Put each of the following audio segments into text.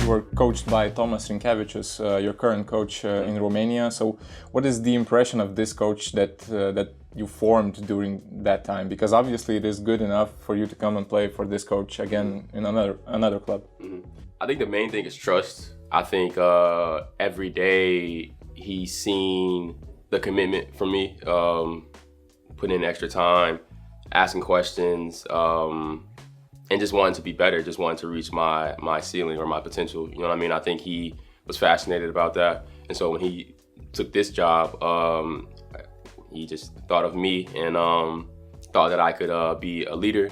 You were coached by T.Rinkevičiaus, your current coach in Romania. So, what is the impression of this coach that you formed during that time? Because obviously, it is good enough for you to come and play for this coach again in another club. Mm-hmm. I think the main thing is trust. I think every day he's seen the commitment from me, putting in extra time, asking questions. And just wanting to be better, just wanting to reach my ceiling or my potential. You know what I mean? I think he was fascinated about that. And so when he took this job, he just thought of me and thought that I could be a leader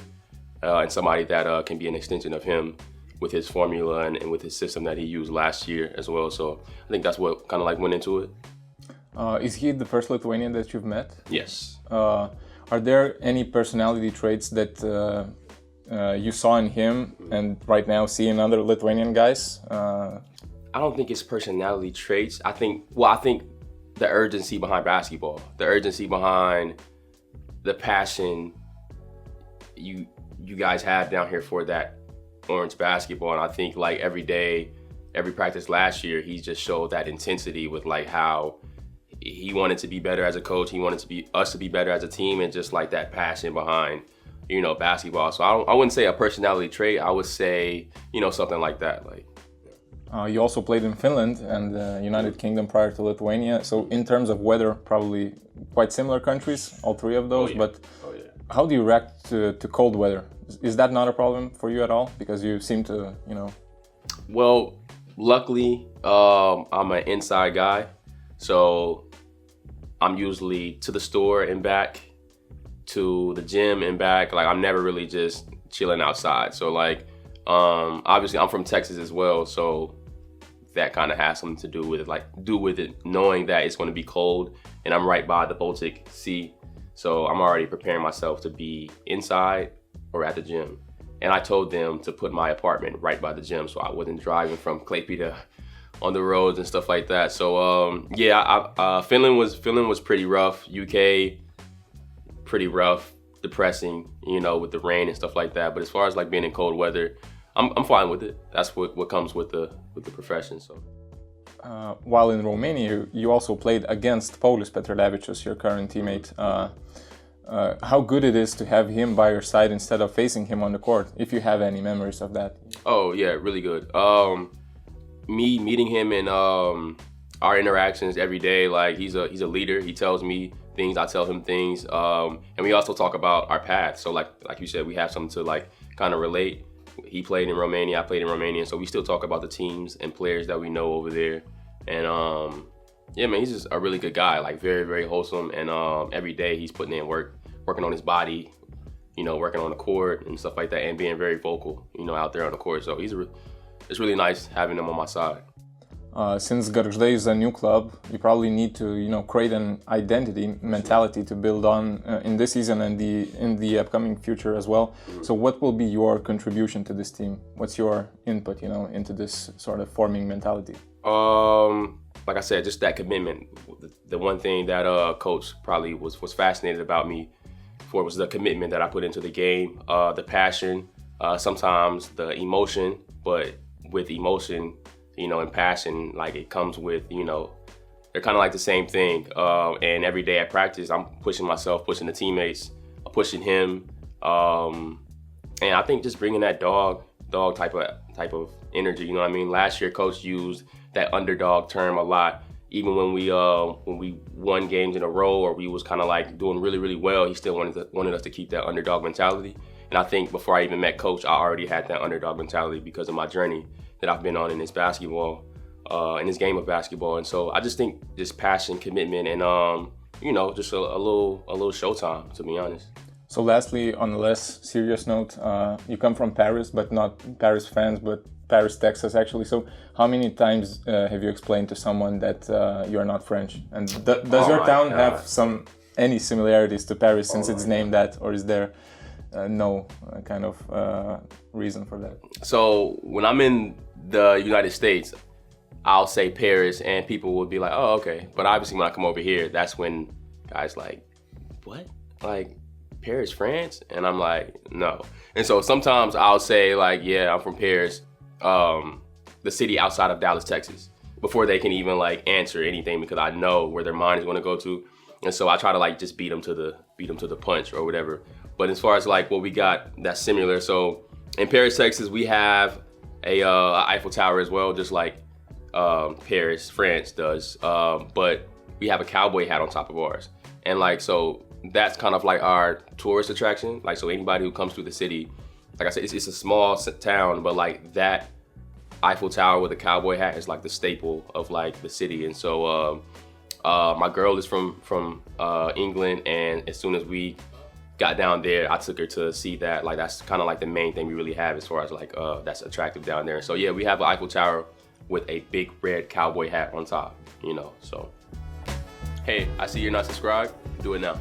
and somebody that can be an extension of him with his formula and with his system that he used last year as well. So I think that's what kind of like went into it. Is he the first Lithuanian that you've met? Yes. Are there any personality traits that you saw in him and right now see in other Lithuanian guys? I don't think it's personality traits. I think the urgency behind basketball, the urgency behind the passion you guys have down here for that orange basketball. And I think like every day, every practice last year, he just showed that intensity with like how he wanted to be better as a coach. He wanted us to be better as a team, and just like that passion behind basketball. So I wouldn't say a personality trait. I would say, something like that. Like, you also played in Finland and United Kingdom prior to Lithuania. So in terms of weather, probably quite similar countries, all three of those. But how do you react to cold weather? Is that not a problem for you at all? Because you seem to, Well, luckily, I'm an inside guy. So I'm usually to the store and back, to the gym and back. Like, I'm never really just chilling outside. So like, obviously I'm from Texas as well. So that kind of has something to do with it, knowing that it's going to be cold and I'm right by the Baltic Sea. So I'm already preparing myself to be inside or at the gym. And I told them to put my apartment right by the gym, so I wasn't driving from Klaipėda on the roads and stuff like that. So Finland was pretty rough. UK, pretty rough, depressing, with the rain and stuff like that. But as far as like being in cold weather, I'm fine with it. That's what comes with the profession. So. While in Romania, you also played against Pauliumi Petrilevičius, your current teammate. How good it is to have him by your side instead of facing him on the court, if you have any memories of that. Oh yeah, really good. Me meeting him and our interactions every day, like he's a leader. He tells me things, I tell him things, and we also talk about our paths. So like you said, we have something to like kind of relate. He played in Romania, I played in Romania, so we still talk about the teams and players that we know over there. And yeah, man, he's just a really good guy, like very, very wholesome. And every day he's putting in work, working on his body, working on the court and stuff like that, and being very vocal, out there on the court. So it's really nice having him on my side. Since Gargždų is a new club, you probably need to, create an identity, mentality to build on in this season and in the upcoming future as well. Mm-hmm. So what will be your contribution to this team? What's your input, into this sort of forming mentality? Like I said, just that commitment. The one thing that coach probably was fascinated about me for was the commitment that I put into the game, the passion, sometimes the emotion, but with emotion, and passion, like it comes with, they're kind of like the same thing. And every day at practice, I'm pushing myself, pushing the teammates, pushing him. And I think just bringing that dog type of energy, you know what I mean? Last year, coach used that underdog term a lot. Even when we won games in a row, or we was kind of like doing really, really well, he still wanted us to keep that underdog mentality. And I think before I even met coach, I already had that underdog mentality because of my journey that I've been on in this basketball, in this game of basketball. And so I just think just passion, commitment, and just a little showtime, to be honest. So lastly, on a less serious note, you come from Paris, but not Paris, France, but Paris, Texas, actually. So how many times have you explained to someone that you're not French? And does your town have any similarities to Paris since it's named that, or is there no kind of reason for that? So when I'm in the United States, I'll say Paris and people will be like, oh, okay. But obviously when I come over here, that's when guys like, what? like, Paris, France? And I'm like, no. And so sometimes I'll say like, yeah, I'm from Paris, the city outside of Dallas, Texas, before they can even like answer anything, because I know where their mind is going to go to. And so I try to like just beat them to the punch or whatever. But as far as like what we got that's similar, so in Paris, Texas, we have a Eiffel Tower as well, just like Paris, France does. But we have a cowboy hat on top of ours. And like, so that's kind of like our tourist attraction. Like, so anybody who comes through the city, like I said, it's a small town, but like that Eiffel Tower with a cowboy hat is like the staple of like the city. And so my girl is from England, and as soon as we got down there, I took her to see that. Like, that's kind of like the main thing we really have as far as like that's attractive down there. So yeah, we have an Eiffel Tower with a big red cowboy hat on top, you know. So hey, I see you're not subscribed. Do it now.